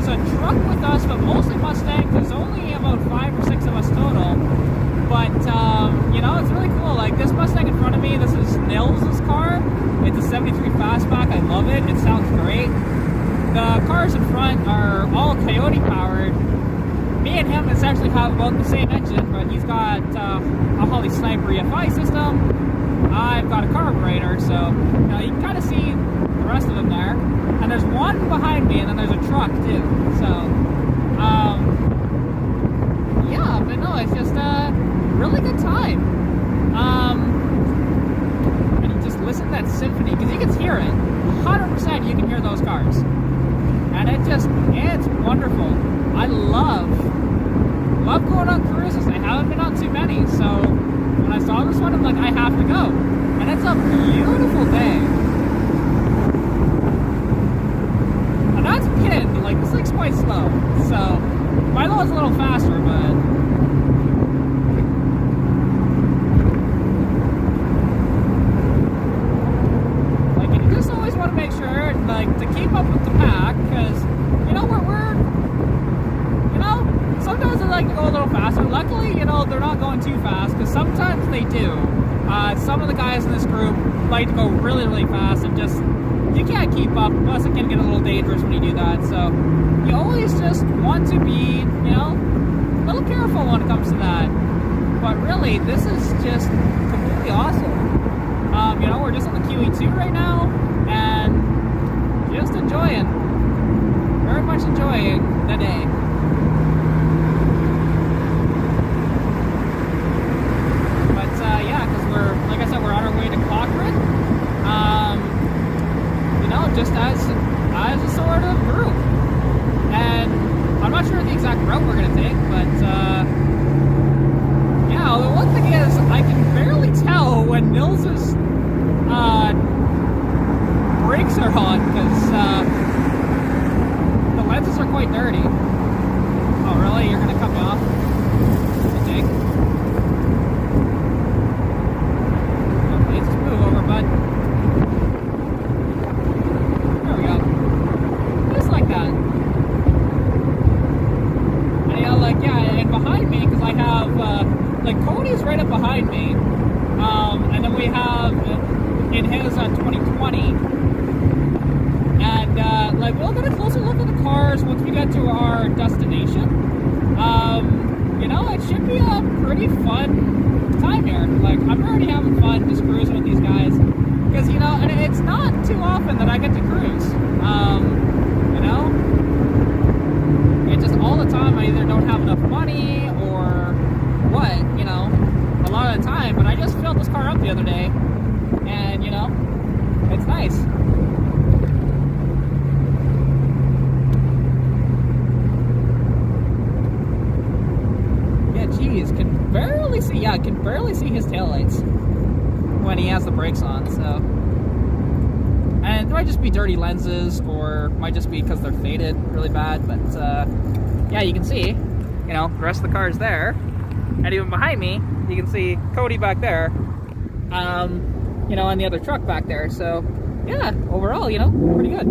a truck with us, but mostly Mustangs. There's only about 5 or 6 of us total. But, you know, it's really cool. Like, this Mustang in front of me, this is Nils' car. It's a 73 Fastback. I love it. It sounds great. The cars in front are all Coyote powered. Me and him essentially have about the same engine, but he's got a Holley Sniper EFI system. I've got a carburetor, so you know, you can kind of see the rest of them there. And there's one behind me, and then there's a truck too. So, yeah, but no, it's just a really good time. And you just listen to that symphony, because you can hear it. 100% you can hear those cars. And it's wonderful. I love going on cruises. I haven't been on too many, so when I saw this one, I'm like, I have to go. And it's a beautiful day. And that's pinned, like, this thing's quite slow. So, my low's a little faster, but like, you just always want to make sure, like, to keep up with the pack, because, you know, we're you know, sometimes I like to go a little faster. Luckily, you know, they're not going too fast, because sometimes they do. Some of the guys in this group like to go really, really fast, and just, you can't keep up, plus it can get a little dangerous when you do that, so you always just want to be, you know, a little careful when it comes to that. But really, this is just completely awesome. You know, we're just on the QE2 right now, and just enjoying, very much enjoying the day. Yeah, because we're, like I said, we're on our way to Cochrane. You know, just as a sort of group. And I'm not sure the exact route we're going to take, but, yeah, the one thing is, I can barely tell when Nils' brakes are on, because, the lenses are quite dirty. Oh, really? You're going to cut me off? Okay. But there we go. Just like that. And you know, like, yeah, and behind me, because I have like, Cody's right up behind me, and then we have in his 2020, and like, we'll get a closer look at the cars once we get to our destination. You know, it should be a pretty fun time here. Like, I'm already having fun just cruising with these guys, because, you know, and it's not too often that I get to cruise. You know, it's just all the time I either don't have enough money or what, you know, a lot of the time. But I just filled this car up the other day, and, you know, it's nice. Geez, can barely see. Yeah, I can barely see his taillights when he has the brakes on. So, and it might just be dirty lenses, or it might just be because they're faded really bad. But yeah, you can see, you know, the rest of the car is there, and even behind me, you can see Cody back there. You know, and the other truck back there. So, yeah, overall, you know, pretty good.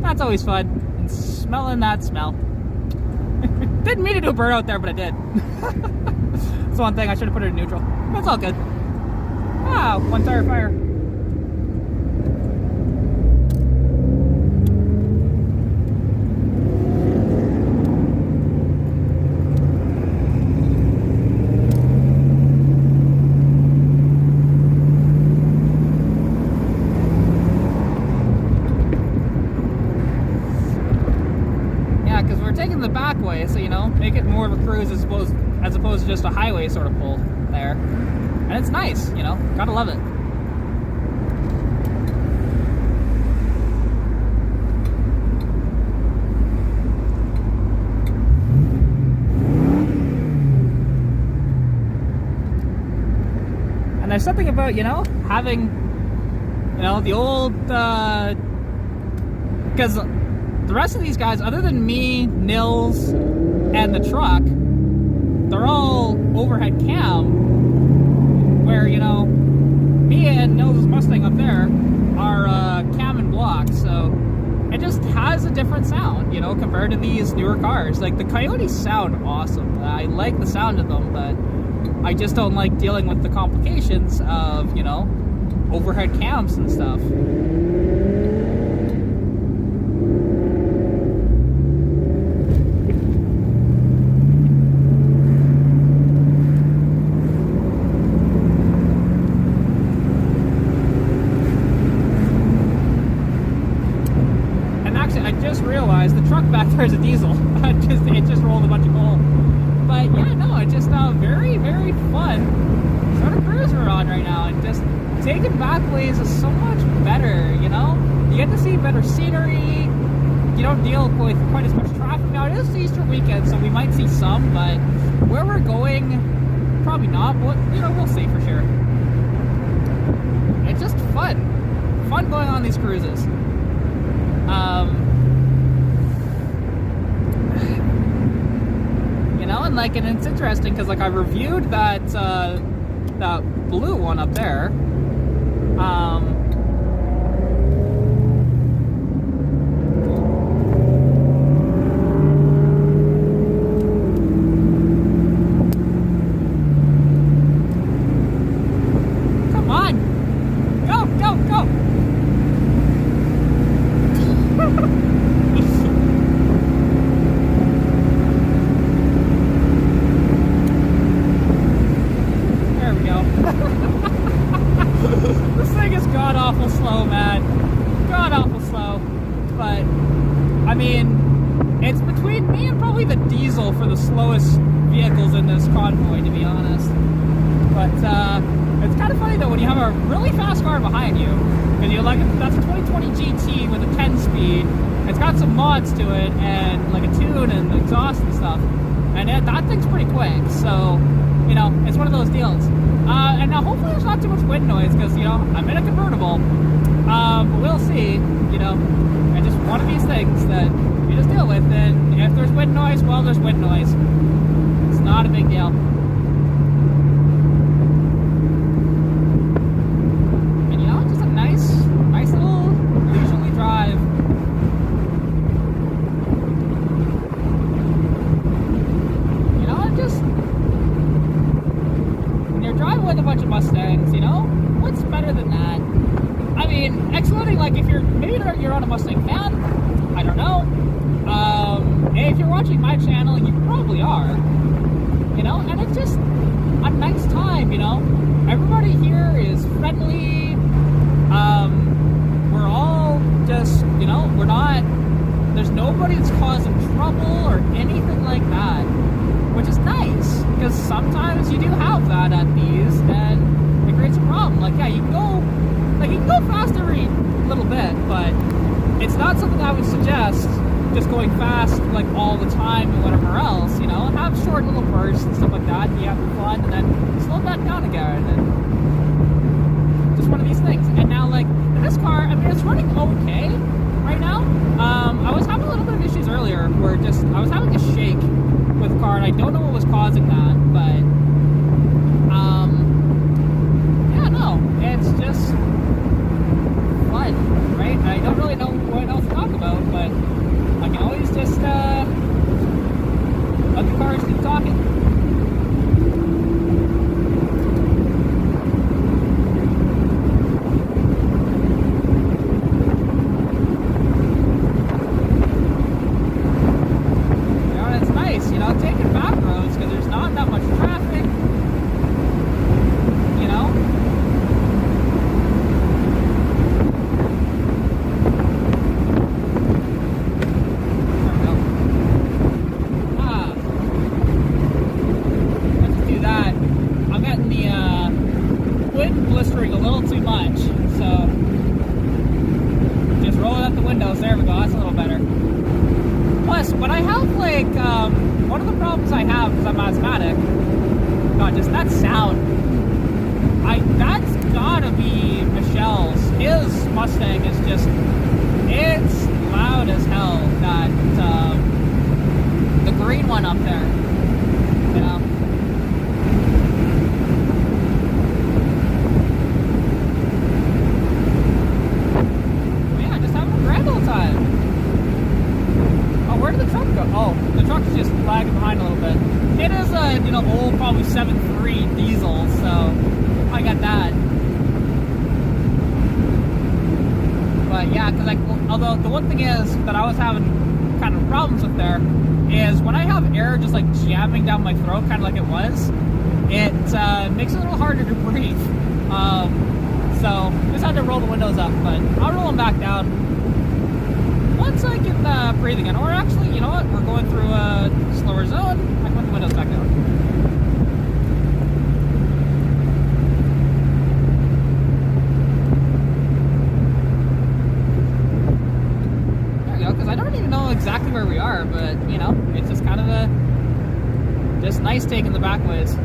That's always fun. And smelling that smell. Didn't mean to do a burnout there, but I did. That's one thing. I should have put it in neutral. That's all good. Ah, one tire fire. Taking the back way, so, you know, make it more of a cruise as opposed to just a highway sort of pull there. And it's nice, you know, gotta love it. And there's something about, you know, having, you know, the old, because the rest of these guys, other than me, Nils, and the truck, they're all overhead cam, where, you know, me and Nils' Mustang up there are cam and block, so it just has a different sound, you know, compared to these newer cars. Like, the Coyotes sound awesome. I like the sound of them, but I just don't like dealing with the complications of, you know, overhead cams and stuff. Back there is a diesel. It just rolled a bunch of coal. But yeah, no, it's just very, very fun sort of cruise we're on right now. And just taking back ways is so much better, you know? You get to see better scenery. You don't deal with quite as much traffic. Now, it is Easter weekend, so we might see some, but where we're going, probably not. But, you know, we'll see for sure. It's just fun. Fun going on these cruises. You know, and like, and it's interesting because like I reviewed that that blue one up there. Come on, go, go, go. This thing is god-awful slow, man. God-awful slow. But, I mean, it's between me and probably the diesel for the slowest vehicles in this convoy, to be honest. But, it's kind of funny, though, when you have a really fast car behind you, because you're like, that's a 2020 GT with a 10-speed. It's got some mods to it, and like a tune and exhaust and stuff. And that thing's pretty quick, so, you know, it's one of those deals. And now hopefully there's not too much wind noise because, you know, I'm in a convertible. But we'll see, you know. And just one of these things that you just deal with. And if there's wind noise, well, there's wind noise. It's not a big deal. And, you know, just a nice little leisurely drive. You know, just... driving with a bunch of Mustangs, you know? What's better than that? I mean, excluding, like, if you're, maybe you're not a Mustang fan, I don't know. If you're watching my channel, you probably are. You know? And it's just a nice time, you know? Everybody here is friendly. We're all just, you know, we're not, there's nobody that's causing trouble or anything like that. Which is nice, because sometimes you do have that at these, and it creates a problem. Like, yeah, you can go fast every little bit, but it's not something I would suggest just going fast, like, all the time and whatever else, you know? Have short little bursts and stuff like that, and you have fun, and then slow back down again, and just one of these things. And now, like, in this car, I mean, it's running okay right now. I was having a little bit of issues earlier, where just, I was having a shake with the car, and I don't know what was causing that, but, yeah, no, it's just fun, right? I don't really know what else to talk about, but I can always just, let the cars keep talking. One of the problems I have, because I'm asthmatic, God, just that sound. That's gotta be Michelle's. His Mustang is just, it's loud as hell. did the truck go? Oh, the truck's just lagging behind a little bit. It is a, you know, old, probably 7.3 diesel, so I got that. But yeah, because like, although the one thing is that I was having kind of problems with there is when I have air just like jamming down my throat, kind of like it was, it makes it a little harder to breathe. So just had to roll the windows up, but I'll roll them back down once I get breathing in. Or actually, you know what? We're going through a slower zone. I can put the windows back down. Because I don't even know exactly where we are, but you know, it's just kind of just nice taking the back ways.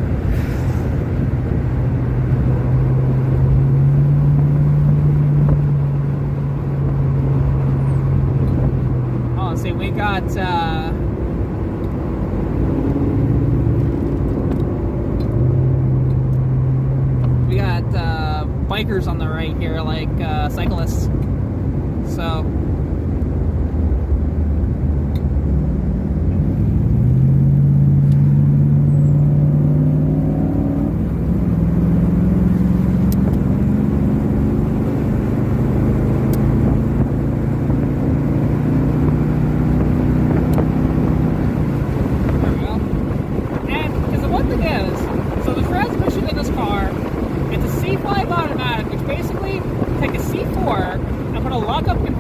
Oh, see, we got bikers on the right here, like cyclists. So.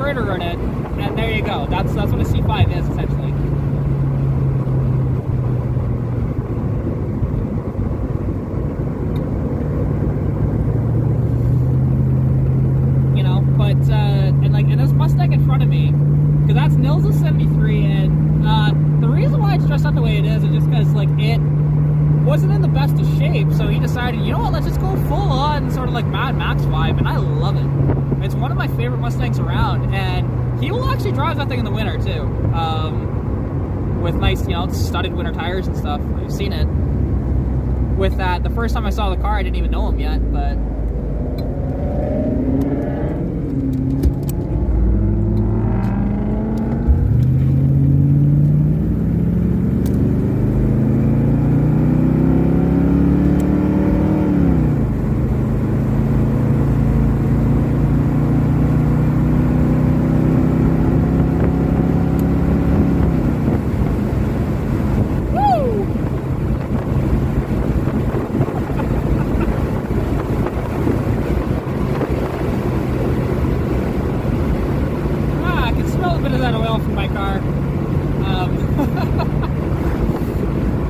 In it, and there you go. That's what a C5 is essentially. You know, but and this Mustang in front of me, because that's Nils' 73, and the reason why it's dressed up the way it is just because like it wasn't in the best of shape, so he decided, you know what, let's just go full on sort of like Mad Max vibe, and I love it. It's one of my favorite Mustangs around, and he will actually drive that thing in the winter too, with nice, you know, studded winter tires and stuff. I've seen it. With that, the first time I saw the car, I didn't even know him yet, but.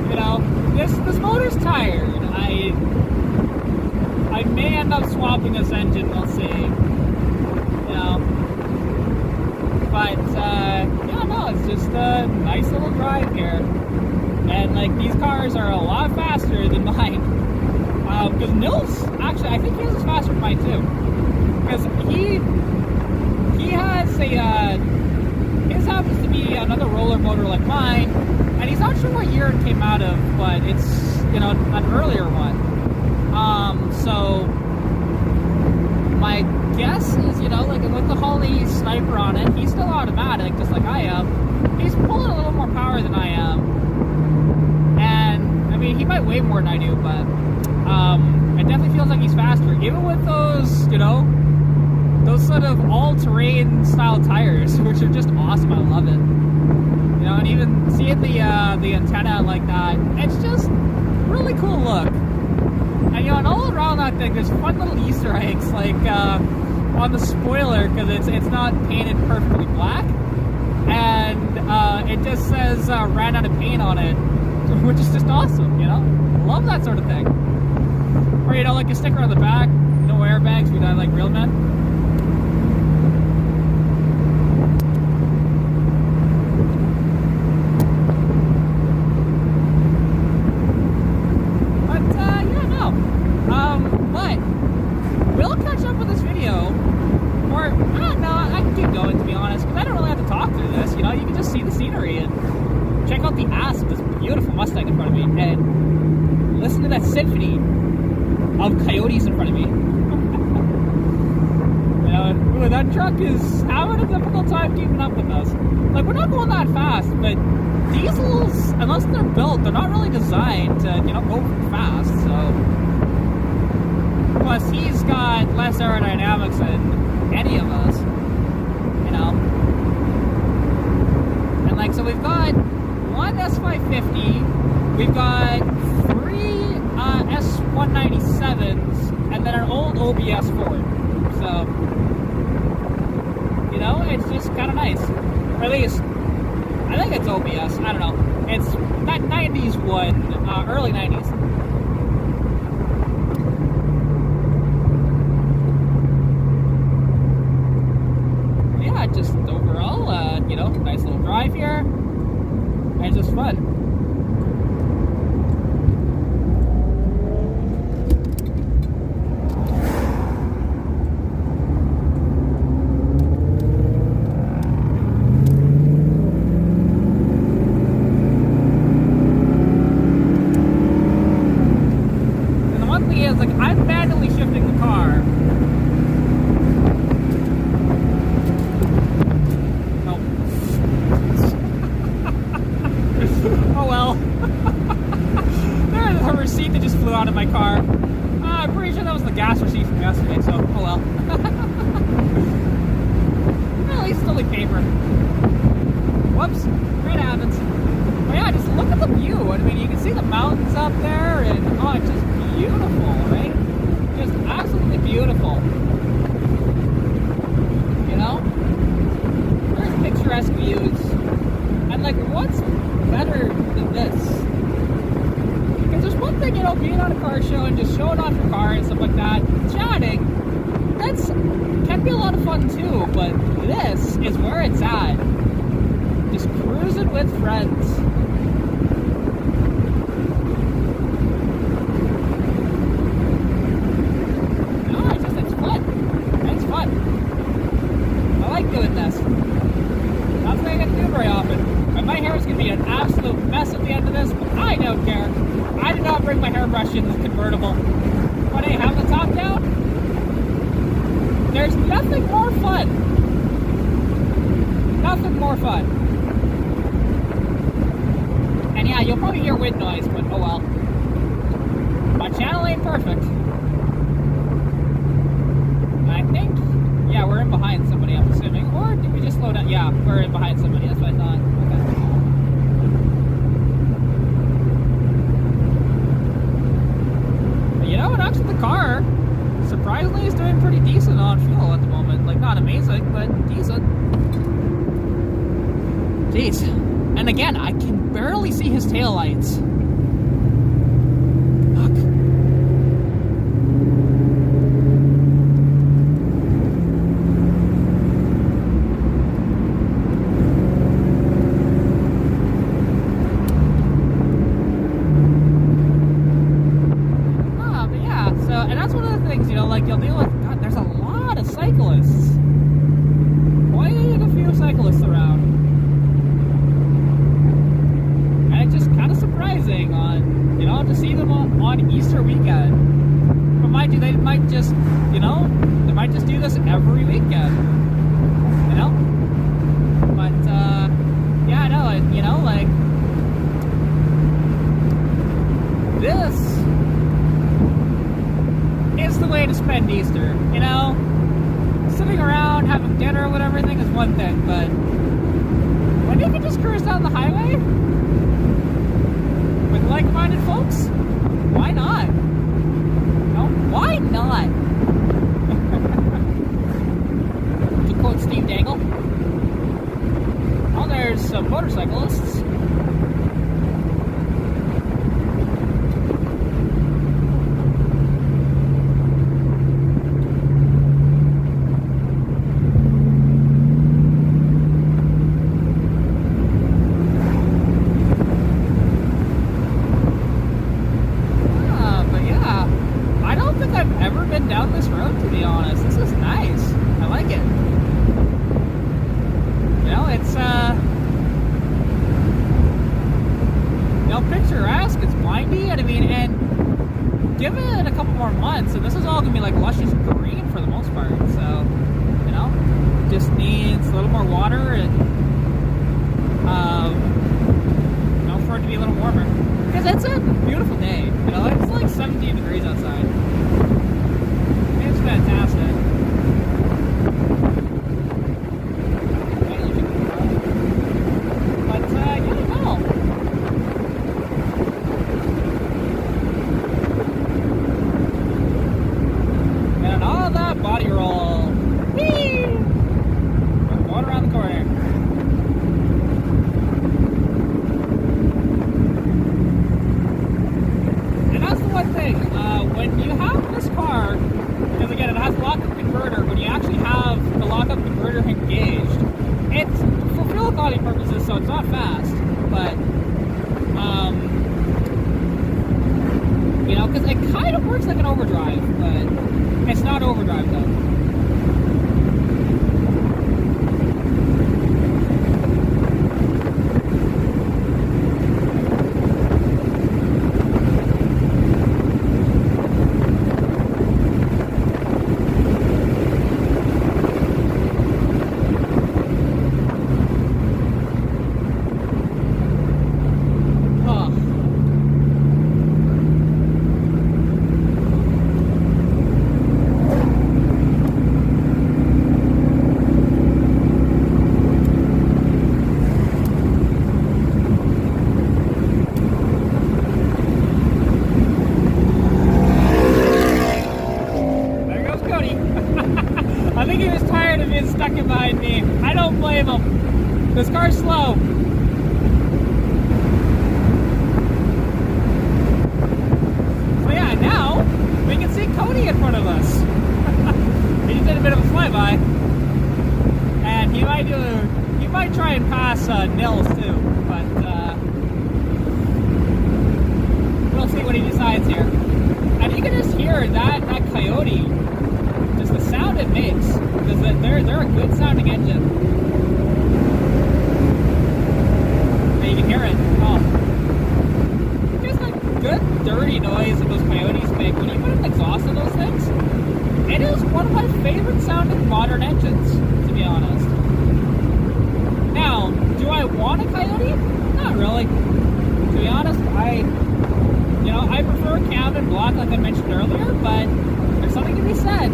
You know, this motor's tired. I may end up swapping this engine, we'll see. You know. But yeah, no, it's just a nice little drive here. And like these cars are a lot faster than mine. Because Nils, actually, I think his is faster than mine too. Because he has a his happens to be another roller motor like mine, and he's not sure what year it came out of, but it's, you know, an earlier one. So my guess is, you know, like with the Holley Sniper on it, he's still automatic, just like I am. He's pulling a little more power than I am, and I mean, he might weigh more than I do, but it definitely feels like he's faster, even with those, you know, those sort of all-terrain style tires, which are just awesome. I love it. You know, and even seeing the antenna like that, it's just really cool look. And you know, and all around that thing, there's fun little Easter eggs, like on the spoiler, because it's not painted perfectly black, and it just says ran out of paint on it, which is just awesome. You know, love that sort of thing. Or you know, like a sticker on the back, no airbags, we die like real men. But we'll catch up with this video, or no, I can keep going, to be honest, because I don't really have to talk through this. You know, you can just see the scenery and check out the ass of this beautiful Mustang in front of me, and listen to that symphony of coyotes in front of me. You know, that truck is having a difficult time keeping up with us. Like, we're not going that fast, but diesels, unless they're built, they're not really designed to, you know, go fast, so. Plus, he's got less aerodynamics than any of us, you know. And, like, so we've got one S550, we've got 3 S197s, and then an old OBS Ford. So, you know, it's just kind of nice. Or at least, I think it's OBS. I don't know. It's that 90s one, early 90s. Yeah, just overall, you know, nice little drive here. And it's just fun. In the convertible. But hey, have the top down. There's nothing more fun. Nothing more fun. And yeah, you'll probably hear wind noise, but oh well. My channel ain't perfect. I think, yeah, we're in behind somebody, I'm assuming. Or did we just slow down? Yeah, we're in behind somebody, that's what I thought. Okay. You know, and actually the car, surprisingly, is doing pretty decent on fuel at the moment. Like, not amazing, but decent. Jeez. And again, I can barely see his taillights. Fuck. Like, you'll deal with, God, there's a lot of cyclists. Quite a few cyclists around. And it's just kind of surprising on, you know, to see them on Easter weekend. But mind you, they might just, you know, they might just do this every weekend. You know? But, yeah, no, you know, like, this is the way to spend Easter, you know? Sitting around, having dinner with everything is one thing, but when you can just cruise down the highway with like-minded folks, why not? No, why not? To quote Steve Dangle. Oh, there's some motorcyclists. Down this road, to be honest. This is nice. I like it. You know, it's you know, picturesque, it's windy, and I mean, and give it a couple more months and this is all gonna be like luscious green for the most part, so just needs a little more water and for it to be a little warmer. Because it's a beautiful day. It's like 17 degrees outside. It's fantastic. But no. And all that body roll. Whee! We're going around the corner. One thing, when you have this car, because again it has a lockup converter, when you actually have the lockup converter engaged, it's for fuel economy purposes, so it's not fast, but because it kind of works like an overdrive, but it's not overdrive though. I think he was tired of being stuck in behind me. I don't blame him. This car's slow. So yeah, now we can see Cody in front of us. He just did a bit of a flyby, and he might try and pass Nils too, but we'll see what he decides here. And you can just hear that coyote. Just the sound it makes, because they're a good sounding engine. And you can hear it. Oh, just a good dirty noise that those coyotes make when you put an exhaust in those things. It is one of my favorite sounding modern engines, to be honest. Now, do I want a coyote? Not really. To be honest, I prefer cab and block like I mentioned earlier, but there's something to be said.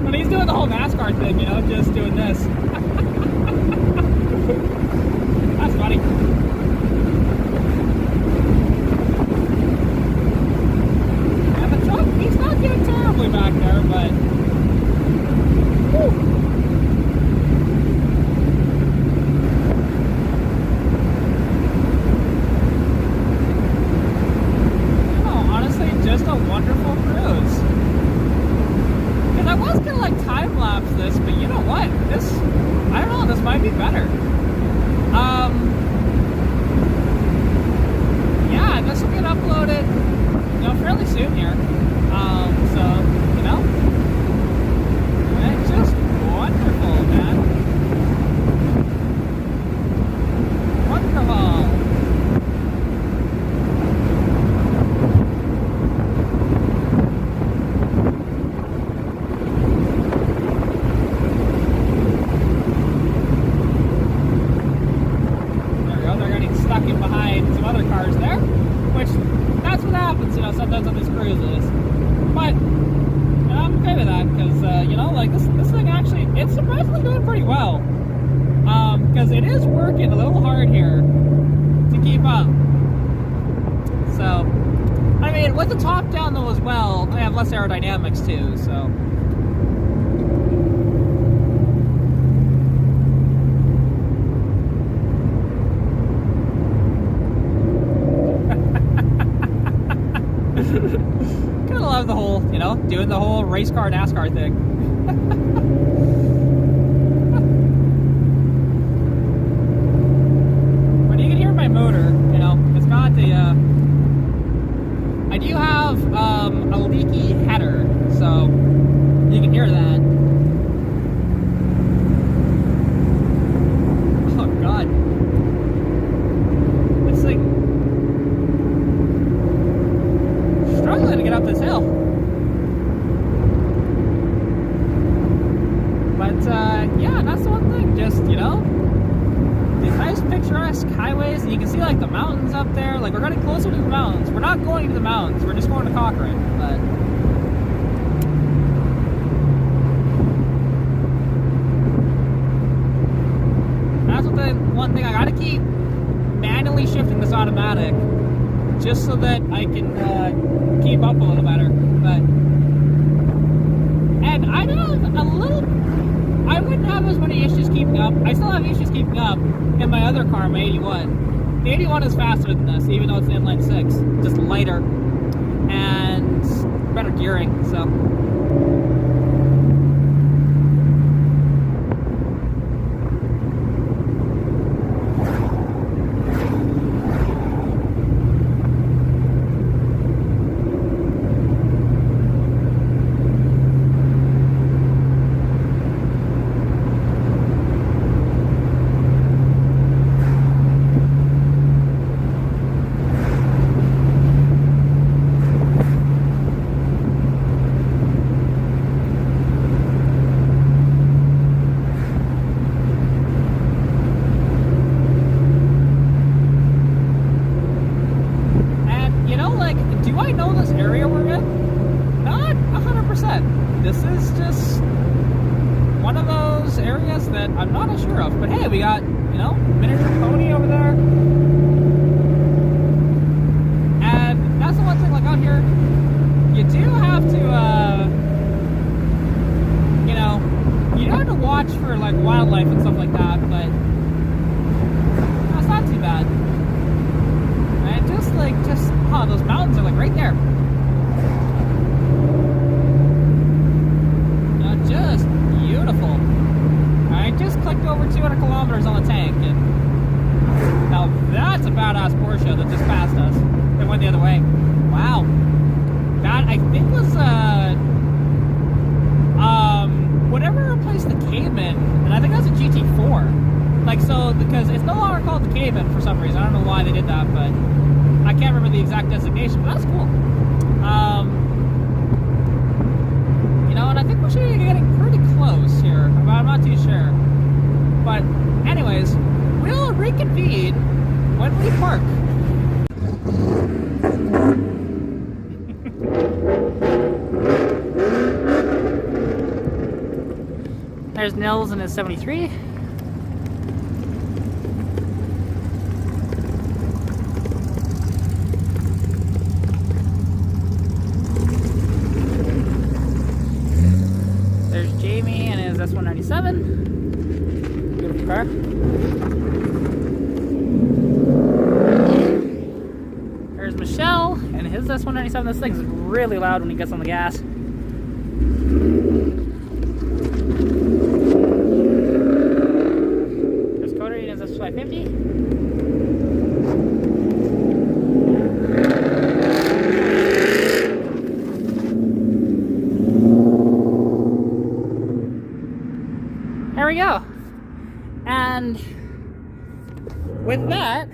When he's doing the whole NASCAR thing, just doing this. That's funny. And the truck, he's not doing terribly back there, but whew. Honestly, just a wonderful cruise. I was gonna time-lapse this, but you know what? I don't know, this might be better. Yeah, this will get uploaded, fairly soon here. It's just wonderful, man. Wonderful. Behind some other cars there, which that's what happens, sometimes on these cruises. But I'm okay with that because this thing actually, it's surprisingly doing pretty well. Because it is working a little hard here to keep up. So, I mean, with the top down though as well, I have less aerodynamics too. So. Kind of love the whole, doing the whole race car NASCAR thing. But you can hear my motor, it's got the, I do have a leaky header, so you can hear that. the mountains up there. Like, we're getting closer to the mountains. We're not going to the mountains. We're just going to Cochrane. But that's what the one thing I gotta keep manually shifting this automatic, just so that I can keep up a little better. But and I have a little. I wouldn't have as many issues keeping up. I still have issues keeping up in my other car, my 81. The 81 is faster than this, even though it's an inline 6. Just lighter and better gearing, so. This is just one of those areas that I'm not as sure of. But hey, we got, you know, miniature pony over there. And that's the one thing, like out here, you do have to, you know, you do have to watch for like wildlife and stuff like that, but that's not too bad. And just like, oh, those mountains are like right there. Just beautiful. I just clicked over 200 kilometers on the tank, and now that's a badass Porsche that just passed us. It went the other way. Wow. That I think was whatever replaced the Cayman, and I think that's a GT4. Like, so, because it's no longer called the Cayman for some reason. I don't know why they did that, but I can't remember the exact designation, but that's cool. You know, and I think we should be getting pretty close here. I'm not too sure. But anyways, we'll reconvene when we park. There's Nils in his 73. There's Jamie and his S197. Beautiful car. There's Michelle and his S197. This thing's really loud when he gets on the gas. There's Katarina and his S550. There we go. And with that,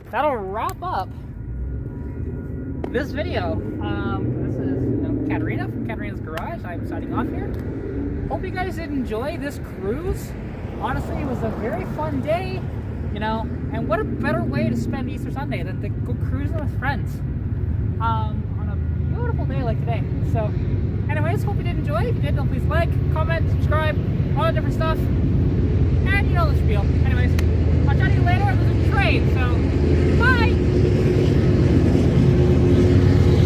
that'll wrap up this video. This is Katarina from Katarina's Garage. I'm signing off here. Hope you guys did enjoy this cruise. Honestly, it was a very fun day, you know, and what a better way to spend Easter Sunday than to go cruising with friends on a beautiful day like today. So anyways, hope you did enjoy. If you did, don't please like, comment, subscribe, all that different stuff. And you know the spiel. Anyways, I'll chat to you later. There's a train, so bye!